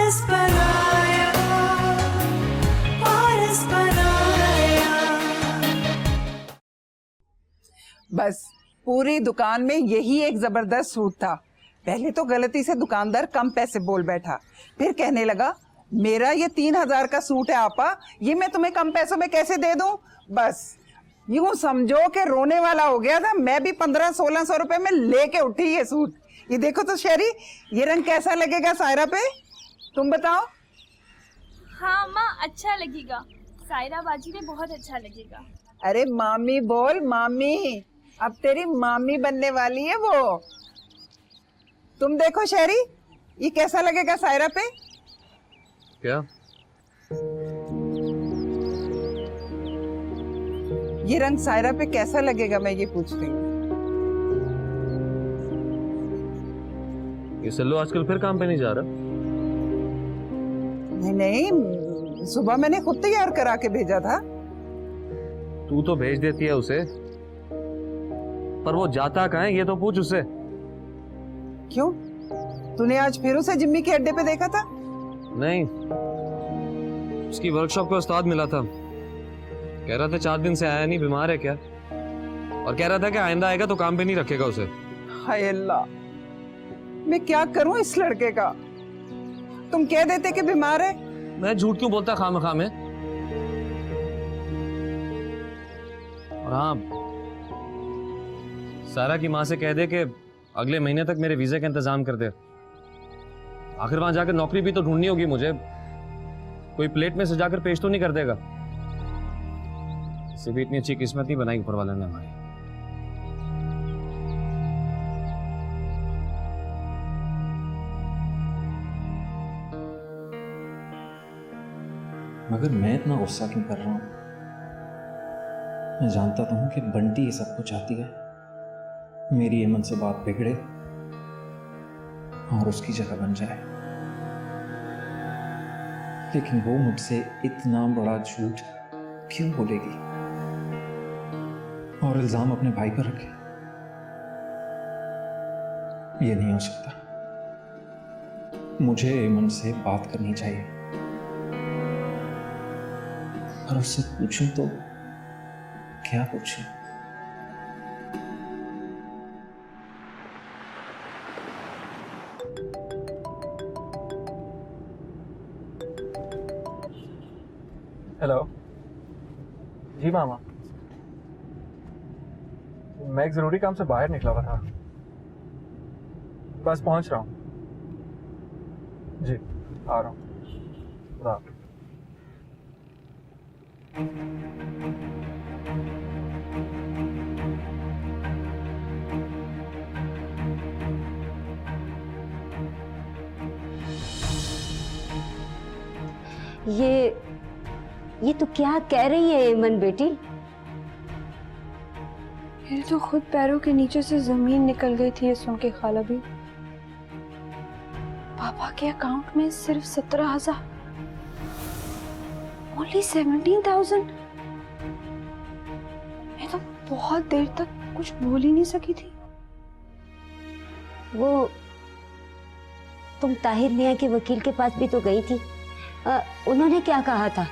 पारस पराया, पारस पराया। बस पूरी दुकान में यही एक जबरदस्त सूट था। पहले तो गलती से दुकानदार कम पैसे बोल बैठा, फिर कहने लगा मेरा ये 3,000 का सूट है आपा, ये मैं तुम्हें कम पैसों में कैसे दे दूं। बस यूं समझो कि रोने वाला हो गया था। मैं भी 1500-1600 रुपए में लेके उठी ये सूट। ये देखो तो शेरी, ये रंग कैसा लगेगा सायरा पे, तुम बताओ। हाँ माँ, अच्छा लगेगा। सायरा बाजी ने बहुत अच्छा लगेगा। अरे मामी बोल, मामी, अब तेरी मामी बनने वाली है वो। तुम देखो शेरी, ये कैसा लगेगा सायरा पे। क्या? ये रंग सायरा पे कैसा लगेगा, मैं ये पूछ रही हूँ। ये सल्लू आजकल फिर काम पे नहीं जा रहा? नहीं नहीं, सुबह मैंने खुद तैयार करा के भेजा था। तू तो भेज देती है उसे, पर वो जाता कहाँ है ये तो पूछ उससे। क्यों, तूने आज फिर उसे जिम्मी के अड्डे पे देखा था? नहीं, उसकी वर्कशॉप का उस्ताद मिला था, कह रहा था 4 दिन से आया नहीं, बीमार है क्या, और कह रहा था कि आइंदा आएगा तो काम पे नहीं रखेगा उसे। हाय अल्लाह, मैं क्या करूं इस लड़के का। तुम कह देते कि बीमार है। मैं झूठ क्यों बोलता खामखा में। और हाँ, सारा की माँ से कह दे कि अगले महीने तक मेरे वीजे का इंतजाम कर दे। आखिर वहां जाकर नौकरी भी तो ढूंढनी होगी मुझे, कोई प्लेट में सजाकर पेश तो नहीं कर देगा। इसे भी इतनी अच्छी किस्मत नहीं बनाई ऊपर वाले ने हमारी। मगर मैं इतना गुस्सा क्यों कर रहा हूं? मैं जानता तो हूं कि बंटी ये सब कुछ चाहती है, मेरी एमन से बात बिगड़े और उसकी जगह बन जाए। लेकिन वो मुझसे इतना बड़ा झूठ क्यों बोलेगी और इल्जाम अपने भाई पर रखे? ये नहीं हो सकता। मुझे एमन से बात करनी चाहिए और उससे पूछूं तो क्या पूछूं? हेलो जी मामा, मैं एक जरूरी काम से बाहर निकला हुआ था, बस पहुंच रहा हूँ जी, आ रहा हूँ। खुदा हाफिज़। ये तो क्या कह रही है एमन बेटी? मेरे तो खुद पैरों के नीचे से जमीन निकल गई थी ये सुन के खाला भी। पापा के अकाउंट में सिर्फ 17,000, ओनली 17,000। मैं तो बहुत देर तक कुछ बोल ही नहीं सकी थी। वो तुम ताहिर मियां के वकील के पास भी तो गई थी, उन्होंने क्या कहा था?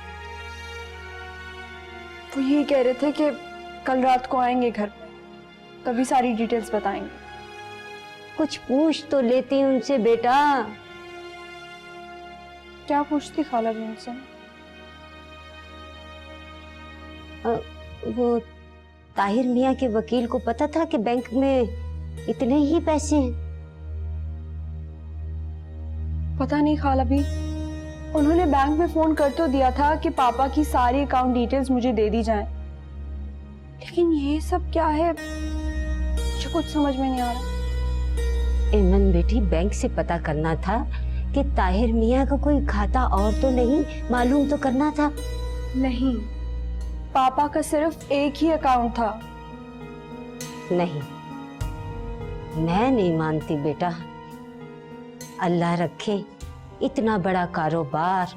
वो यही कह रहे थे कि कल रात को आएंगे घर पे, तभी सारी डिटेल्स बताएंगे। कुछ पूछ तो लेती उनसे बेटा। क्या पूछती खाला भी उनसे? वो ताहिर मियां के वकील को पता था कि बैंक में इतने ही पैसे हैं? पता नहीं खाला भी, उन्होंने बैंक में फोन कर तो दिया था कि पापा की सारी अकाउंट डिटेल्स मुझे दे दी जाएं, लेकिन ये सब क्या है मुझे कुछ समझ में नहीं आ रहा। एमन बेटी, बैंक से पता करना था कि ताहिर मियां का कोई खाता और तो नहीं, मालूम तो करना था। नहीं, पापा का सिर्फ एक ही अकाउंट था। नहीं, मैं नहीं मानती बेटा। अल्लाह रखे, इतना बड़ा कारोबार,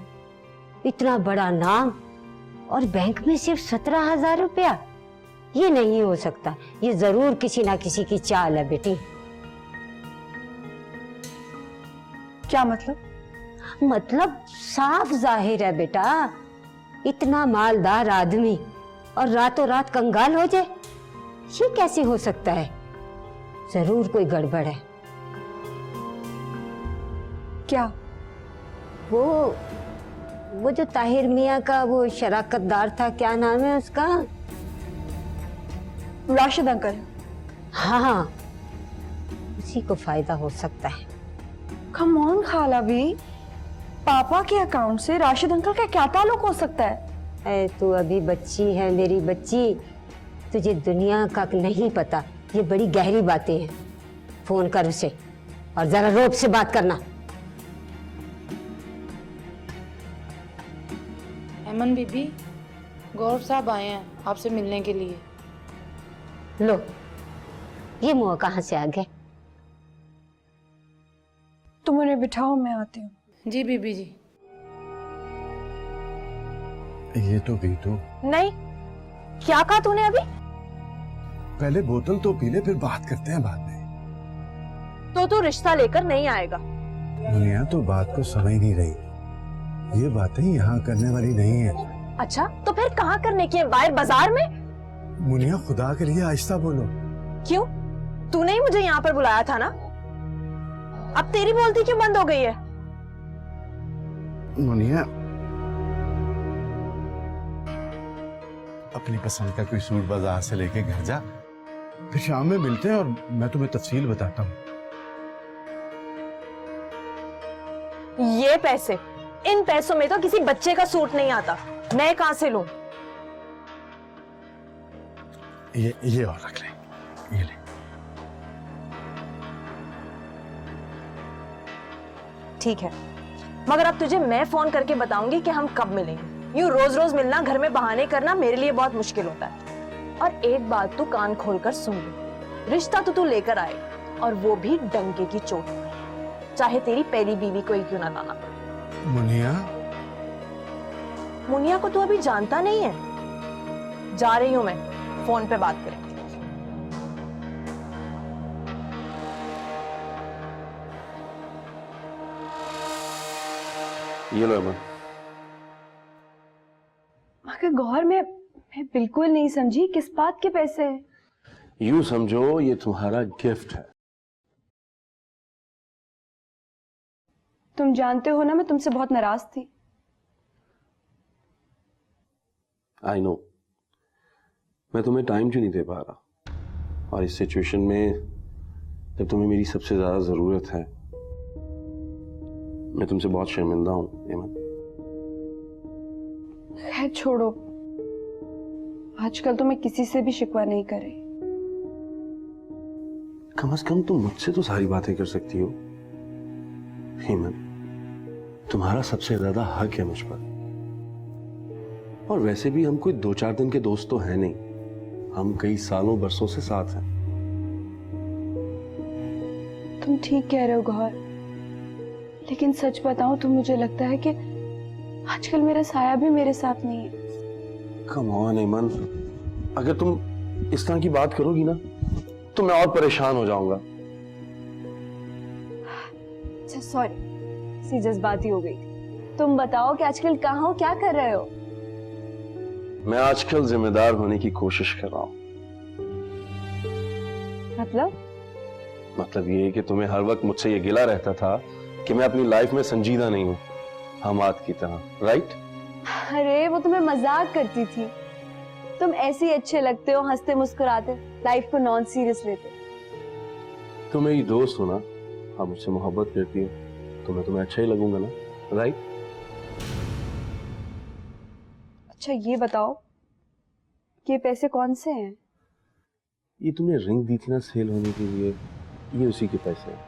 इतना बड़ा नाम, और बैंक में सिर्फ 17,000 रुपया। ये नहीं हो सकता, ये जरूर किसी ना किसी की चाल है बेटी। क्या मतलब? मतलब साफ जाहिर है बेटा, इतना मालदार आदमी और रातों रात कंगाल हो जाए, ये कैसे हो सकता है? जरूर कोई गड़बड़ है। क्या? वो जो ताहिर मियाँ का वो शराकतदार था, क्या नाम है उसका? राशिद अंकल। हाँ, उसी को फायदा हो सकता है। कम ऑन खाला भी, पापा के अकाउंट से राशिद अंकल का क्या ताल्लुक हो सकता है? तू अभी बच्ची है मेरी बच्ची, तुझे दुनिया का नहीं पता, ये बड़ी गहरी बातें हैं। फोन कर उसे और जरा रोब से बात करना। अमन बीबी, गौरव साहब आए हैं आपसे मिलने के लिए। लो, ये मुंह कहाँ से आ गए? तुम उन्हें बिठाओ, मैं आती हूँ। जी बीबी जी। ये तो पी तो। नहीं, क्या कहा तूने अभी? पहले बोतल तो पी ले, फिर बात करते हैं बाद में। तो तू रिश्ता लेकर नहीं आएगा? मुनिया तो बात को समझ नहीं रही, ये बातें यहाँ करने वाली नहीं है। अच्छा, तो फिर कहाँ करने की है? बाहर बाजार में? मुनिया खुदा के लिए आहिस्ता बोलो। क्यों? तूने ही मुझे यहाँ पर बुलाया था ना, अब तेरी बोलती क्यों बंद हो गई है? मुनिया, अपनी पसंद का कोई सूट बाजार से लेके घर जा, फिर शाम में मिलते हैं और मैं तुम्हें तफसील बताता हूँ। ये पैसे, इन पैसों में तो किसी बच्चे का सूट नहीं आता, मैं कहां से लूं? ये और रख ले, ये ले। ठीक है, मगर अब तुझे मैं फोन करके बताऊंगी कि हम कब मिलेंगे। यूं रोज रोज मिलना, घर में बहाने करना मेरे लिए बहुत मुश्किल होता है। और एक बात तू कान खोलकर सुन ले, रिश्ता तो तू लेकर आए, और वो भी डंके की चोट पर, चाहे तेरी पहली बीवी को ही क्यों ना लाना पड़े। मुनिया, मुनिया को तू अभी जानता नहीं है। जा रही हूं मैं, फोन पे बात करें। ये लो अमन। मगर गौर, मैं बिल्कुल नहीं समझी, किस बात के पैसे हैं? यूं समझो ये तुम्हारा गिफ्ट है। तुम जानते हो ना, मैं तुमसे बहुत नाराज थी। आई नो, मैं तुम्हें टाइम क्यों नहीं दे पा रहा, और इस सिचुएशन में जब तुम्हें मेरी सबसे ज्यादा जरूरत है, मैं तुमसे बहुत शर्मिंदा हूं अमन। खैर छोड़ो, आजकल तो मैं किसी से भी शिकवा नहीं कर रही। कम से कम तुम मुझसे तो सारी बातें कर सकती हो हेमंत। तुम्हारा सबसे ज्यादा हक है मुझ पर, और वैसे भी हम कोई 2-4 दिन के दोस्त तो हैं नहीं, हम कई सालों बरसों से साथ हैं। तुम ठीक कह रहे हो गौर, लेकिन सच बताऊं तो मुझे लगता है कि आजकल मेरा साया भी मेरे साथ नहीं है। कम ऑन हेमन, अगर तुम इस तरह की बात करोगी ना तो मैं और परेशान हो जाऊंगा। अच्छा सॉरी, सी जज्बाती हो गई। तुम बताओ कि आजकल कहाँ हो, क्या कर रहे हो? मैं आजकल जिम्मेदार होने की कोशिश कर रहा हूँ। मतलब ये कि तुम्हें हर वक्त मुझसे ये गिला रहता था कि मैं अपनी लाइफ में संजीदा नहीं हूँ, हमाद की तरह, राइट? अरे वो तुम्हें मजाक करती थी, तुम ऐसे ही अच्छे लगते हो, हंसते मुस्कुराते, लाइफ को नॉन सीरियस लेते। तुम मेरी दोस्त हो ना, आप मुझसे मोहब्बत करती हो तो मैं तुम्हें अच्छा ही लगूंगा ना, राइट? अच्छा ये बताओ, ये पैसे कौन से हैं? ये तुमने रिंग दी थी ना सेल होने के लिए, ये उसी के पैसे हैं।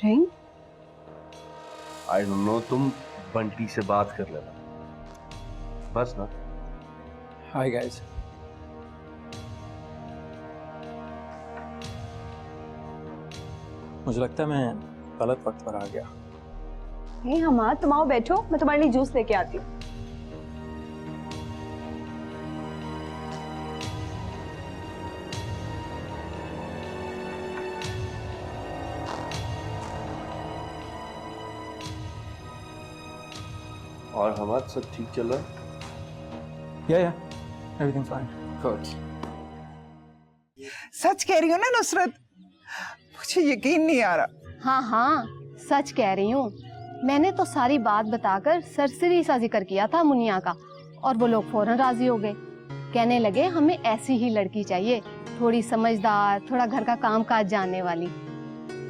रिंग? आई डोंट नो, तुम बंटी से बात कर लेना बस ना। हाय गाइस, मुझे लगता है मैं गलत वक्त पर आ गया। हे हमाद, तुम आओ बैठो, मैं तुम्हारे लिए जूस लेके आती हूँ। और हमारा सब ठीक चल रहा है? या एवरीथिंग फाइन। गुड। सच कह रही हो ना नुसरत, मुझे यकीन नहीं आ रहा। हाँ हाँ सच कह रही हूँ। मैंने तो सारी बात बताकर सरसरी सा जिक्र किया था मुनिया का, और वो लोग फौरन राजी हो गए। कहने लगे हमें ऐसी ही लड़की चाहिए, थोड़ी समझदार, थोड़ा घर का काम काज जानने वाली।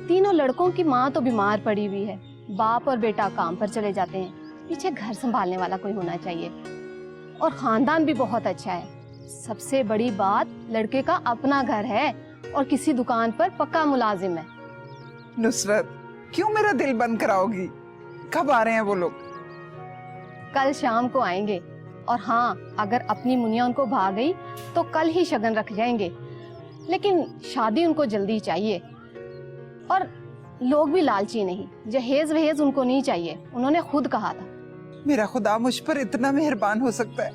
तीनों लड़कों की माँ तो बीमार पड़ी हुई है, बाप और बेटा काम पर चले जाते हैं, पीछे घर संभालने वाला कोई होना चाहिए। और खानदान भी बहुत अच्छा है। सबसे बड़ी बात, लड़के का अपना घर है और किसी दुकान पर पक्का मुलाजिम है। नुसरत, क्यों मेरा दिल बंद कराओगी? कब आ रहे हैं वो लोग? कल शाम को आएंगे। और हाँ, अगर अपनी मुनिया उनको भाग गई तो कल ही शगन रख जाएंगे। लेकिन शादी उनको जल्दी चाहिए। और लोग भी लालची नहीं, जहेज वहेज उनको नहीं चाहिए, उन्होंने खुद कहा था। मेरा खुदा मुझ पर इतना मेहरबान हो सकता है,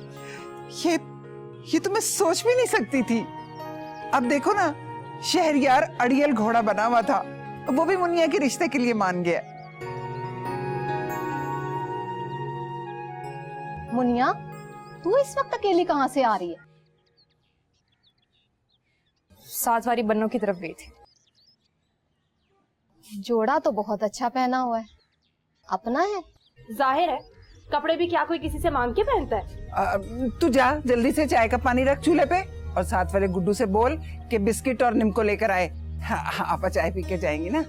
ये तो मैं सोच भी नहीं सकती थी। अब देखो ना, शहरयार अड़ियल घोड़ा बना हुआ था, वो भी मुनिया के रिश्ते के लिए मान गया। मुनिया, तू इस वक्त अकेली कहाँ से आ रही है? साथ वाली बन्नों की तरफ गई थी। जोड़ा तो बहुत अच्छा पहना हुआ है, अपना है? जाहिर है, कपड़े भी क्या कोई किसी से मांग के पहनता है। तू जा, जल्दी से चाय का पानी रख चूल्हे पे, और साथ वाले गुड्डू से बोल कि बिस्किट और निम्को लेकर आए। हाँ, आप चाय पी के जाएंगी ना?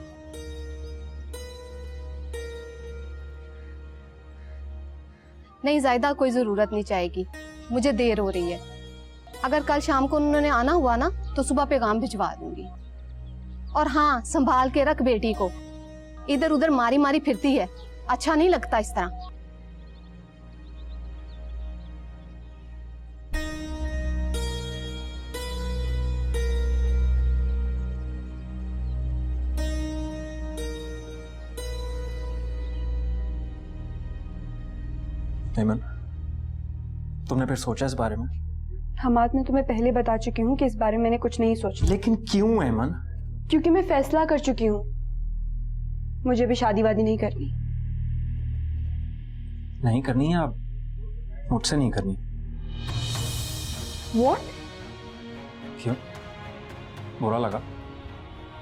नहीं जायदा, कोई जरूरत नहीं चाय की, मुझे देर हो रही है। अगर कल शाम को उन्होंने आना हुआ ना तो सुबह पैगाम भिजवा दूंगी। और हाँ, संभाल के रख बेटी को, इधर उधर मारी मारी फिरती है, अच्छा नहीं लगता इस तरह। हेमन, तुमने फिर सोचा इस बारे में? हमाद, मैं तुम्हें पहले बता चुकी हूँ कि इस बारे में मैंने कुछ नहीं सोचा। लेकिन क्यों हेमन? क्योंकि मैं फैसला कर चुकी हूँ, मुझे भी शादी वादी नहीं करनी। नहीं करनी है? आप मुझसे नहीं करनी? What? क्यों, बुरा लगा?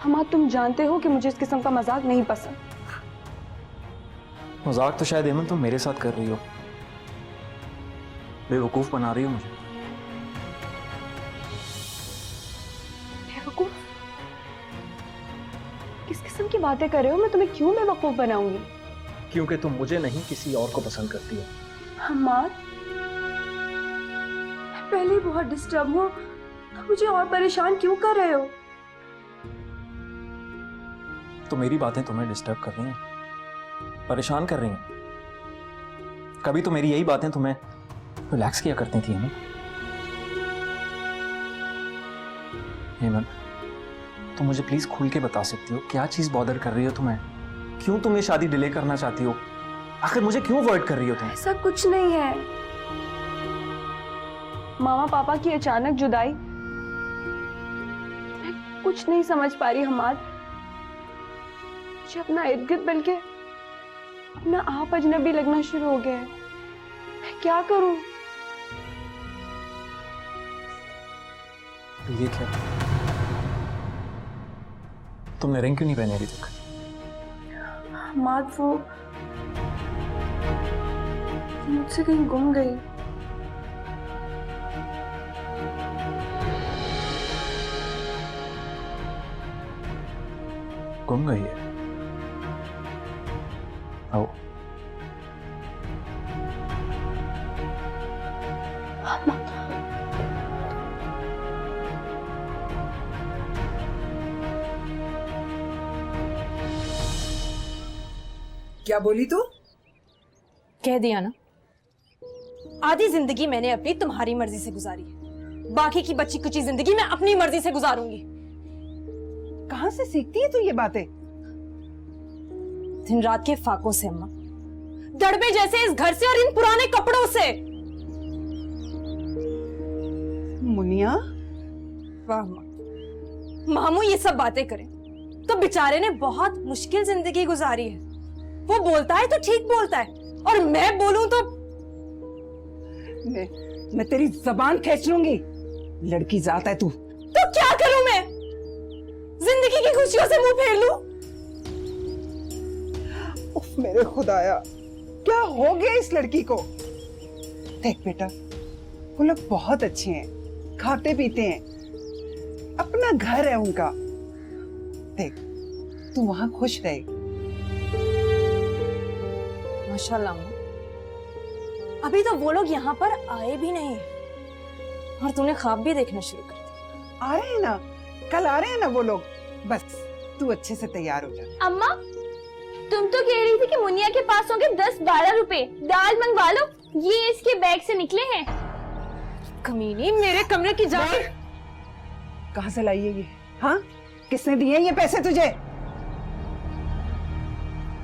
हमाद, तुम जानते हो कि मुझे इस किस्म का मजाक नहीं पसंद। मजाक तो शायद हेमन तुम मेरे साथ कर रही हो, बेवकूफ बना रही हो मुझे। बेवकूफ? किस किस्म की बातें कर रहे हो? मैं तुम्हें क्यों बेवकूफ बनाऊंगी? क्योंकि तुम मुझे नहीं किसी और को पसंद करती हो। हमाद, मैं पहले ही बहुत डिस्टर्ब हूँ, तो मुझे और परेशान क्यों कर रहे हो? तो मेरी बातें तुम्हें डिस्टर्ब कर रही हैं, परेशान कर रही हैं। कभी तो मेरी यही बातें तुम्हें रिलैक्स किया करती थी ना हेमन। तुम मुझे प्लीज खुल के बता सकती हो क्या चीज बॉदर कर रही हो तुम्हें? क्यों तुम ये शादी डिले करना चाहती हो? आखिर मुझे क्यों अवॉइड कर रही हो तुम? ऐसा कुछ नहीं है। मामा पापा की अचानक जुदाई, मैं कुछ नहीं समझ पा रही हमाद। मुझे अपना इर्द गिर्द बल्कि अपना आप अजनबी लगना शुरू हो गया है। मैं क्या करूं? ये क्या, तुमने रिंग क्यों नहीं पहनी अभी तक? हमाद, वो मुझसे कहीं गुम गई। गुम गई है? आओ। क्या बोली तू? कह दिया ना, आधी जिंदगी मैंने अपनी तुम्हारी मर्जी से गुजारी है, बाकी की बच्ची कुची जिंदगी मैं अपनी मर्जी से गुजारूंगी। कहाँ से सीखती है तू ये बातें? दिन रात के फाकों से अम्मा, दड़बे जैसे इस घर से और इन पुराने कपड़ों से। मुनिया, वाह मामू, ये सब बातें करें तो बेचारे ने बहुत मुश्किल जिंदगी गुजारी है। वो बोलता है तो ठीक बोलता है, और मैं बोलूं तो मैं तेरी जबान खींच लूंगी। लड़की जात है तू। तो क्या करूं मैं? जिंदगी की खुशियों से मुंह फेर लूं? उफ मेरे खुदाया, क्या हो गया इस लड़की को? देख बेटा, वो लोग बहुत अच्छे हैं, खाते पीते हैं, अपना घर है उनका। देख तू वहां खुश रहे। माशाल्लाह अम्मा, अभी तो वो लोग यहाँ पर आए भी नहीं और तूने ख्वाब भी देखना शुरू कर दिया। आ रहे हैं ना, कल आ रहे हैं ना वो लोग। बस तू अच्छे से तैयार हो जा। अम्मा, तुम तो कह रही थी कि मुनिया के पास होंगे 10-12 रुपए, दाल मंगवा लो। ये इसके बैग से निकले हैं। कमीनी, मेरे कमरे की जाके कहाँ से लाई है ये? हाँ, किसने दिए ये पैसे तुझे?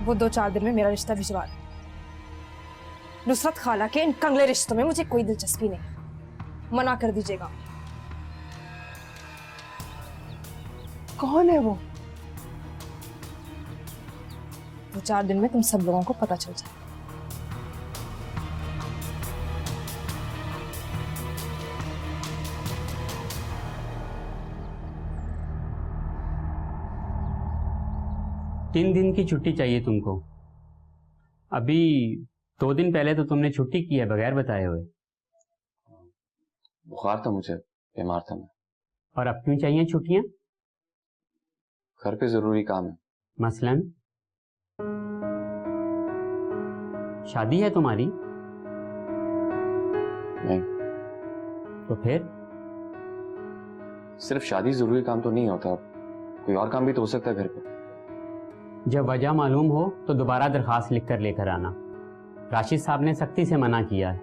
वो 2-4 दिन में मेरा रिश्ता भिजवा दे। नुसरत खाला के इन कंगले रिश्तों में मुझे कोई दिलचस्पी नहीं, मना कर दीजिएगा। कौन है वो? 2-4 दिन में तुम सब लोगों को पता चल जाए। तीन दिन की छुट्टी चाहिए तुमको। अभी 2 दिन पहले तो तुमने छुट्टी की है बगैर बताए हुए। बुखार था मुझे, बीमार था मैं। और अब क्यों चाहिए छुट्टियां? घर पे जरूरी काम है। मसलन शादी है तुम्हारी? नहीं। तो फिर? सिर्फ शादी जरूरी काम तो नहीं होता, कोई और काम भी तो हो सकता है घर पे। जब वजह मालूम हो तो दोबारा दरखास्त लिख कर लेकर आना। राशिद साहब ने सख्ती से मना किया है।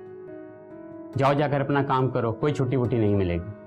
जाओ जाकर अपना काम करो, कोई छुट्टी वुट्टी नहीं मिलेगी।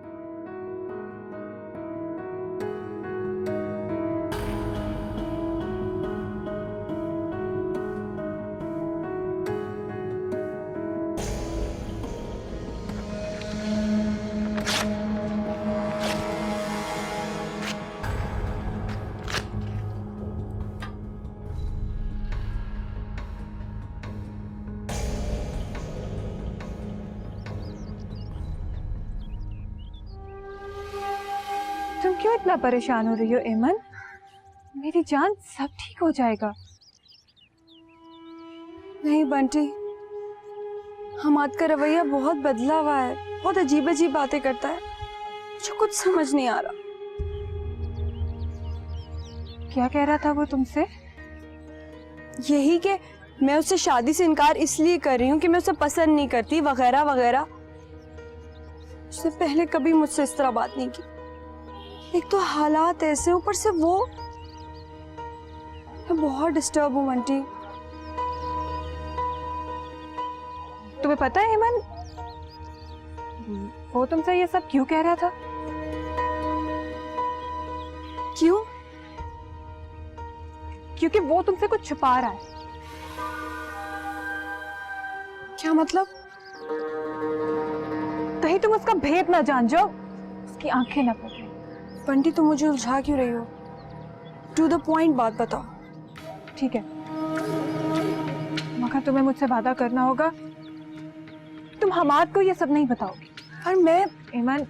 तुम क्यों इतना परेशान हो रही हो एमन? मेरी जान, सब ठीक हो जाएगा। नहीं बंटी, हमाद का रवैया बहुत बदला हुआ है, बहुत अजीब अजीब बातें करता है, मुझे कुछ समझ नहीं आ रहा। क्या कह रहा था वो तुमसे? यही कि मैं उससे शादी से इनकार इसलिए कर रही हूँ कि मैं उसे पसंद नहीं करती, वगैरह वगैरह। उसने पहले कभी मुझसे इस तरह बात नहीं की। एक तो हालात ऐसे, ऊपर से वो। मैं बहुत डिस्टर्ब हूँ आंटी। तुम्हें पता है हेमन, वो तुमसे ये सब क्यों कह रहा था? क्यों? क्योंकि वो तुमसे कुछ छुपा रहा है। क्या मतलब? कहीं तुम उसका भेद ना जान जाओ, उसकी आंखें ना पकड़े। बंटी, तुम मुझे उलझा क्यों रही हो? टू द पॉइंट बात बताओ। ठीक है, मगर तुम्हें मुझसे वादा करना होगा, तुम हमाद को ये सब नहीं बताओगी। और मैं ईमान,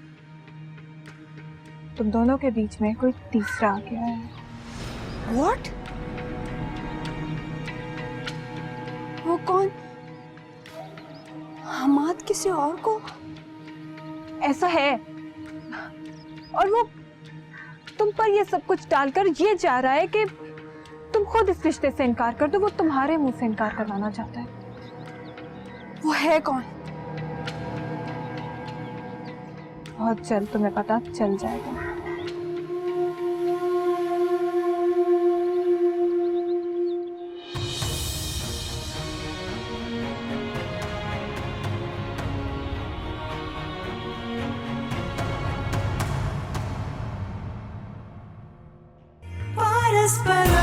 तुम दोनों के बीच में कोई तीसरा आ गया है। What? वो कौन? हमाद किसी और को? ऐसा है, और वो तुम पर ये सब कुछ डालकर ये चाह रहा है कि तुम खुद इस रिश्ते से इनकार कर दो। वो तुम्हारे मुंह से इनकार करवाना चाहता है। वो है कौन? बहुत जल्द तुम्हें पता चल जाएगा। परस्पर